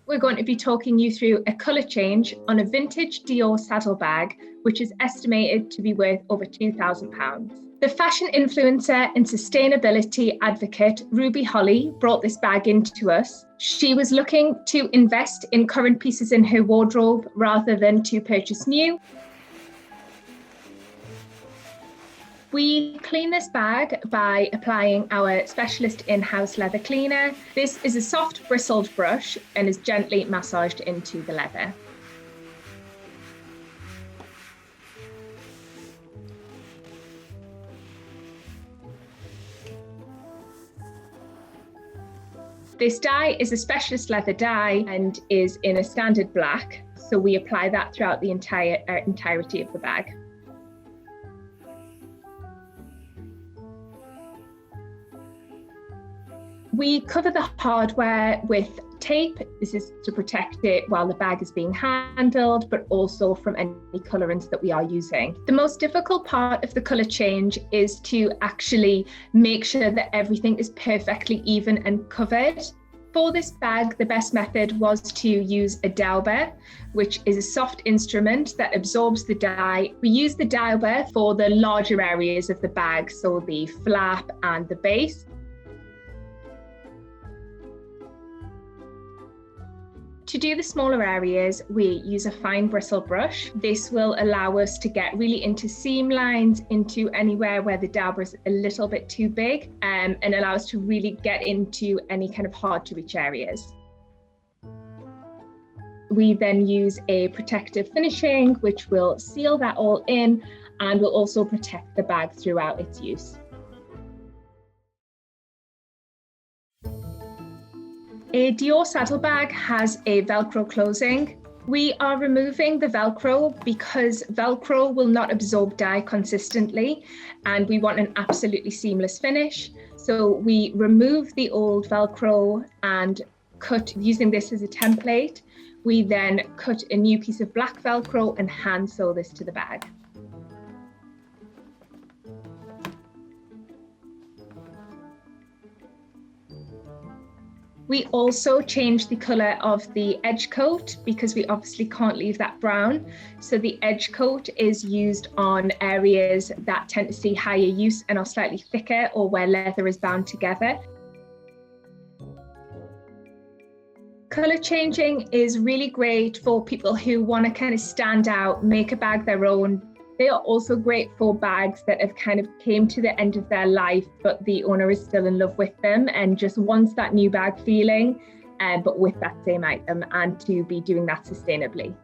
we're going to be talking you through a colour change on a vintage Dior saddle bag, which is estimated to be worth over £2,000. The fashion influencer and sustainability advocate Ruby Holly brought this bag into us. She was looking to invest in current pieces in her wardrobe rather than to purchase new. We clean this bag by applying our specialist in-house leather cleaner. This is a soft bristled brush and is gently massaged into the leather. This dye is a specialist leather dye and is in a standard black, so we apply that throughout the entirety of the bag. We cover the hardware with tape. This is to protect it while the bag is being handled, but also from any colorants that we are using. The most difficult part of the color change is to actually make sure that everything is perfectly even and covered. For this bag, the best method was to use a dauber, which is a soft instrument that absorbs the dye. We use the dauber for the larger areas of the bag, so the flap and the base. To do the smaller areas, we use a fine bristle brush. This will allow us to get really into seam lines, into anywhere where the dauber is a little bit too big, and allow us to really get into any kind of hard to reach areas. We then use a protective finishing, which will seal that all in and will also protect the bag throughout its use. A Dior saddlebag has a velcro closing. We are removing the velcro because velcro will not absorb dye consistently and we want an absolutely seamless finish. So we remove the old velcro and cut, using this as a template. We then cut a new piece of black velcro and hand sew this to the bag. We also changed the colour of the edge coat because we obviously can't leave that brown. So the edge coat is used on areas that tend to see higher use and are slightly thicker or where leather is bound together. Colour changing is really great for people who want to kind of stand out, make a bag their own. They are also great for bags that have kind of came to the end of their life, but the owner is still in love with them and just wants that new bag feeling, but with that same item, and to be doing that sustainably.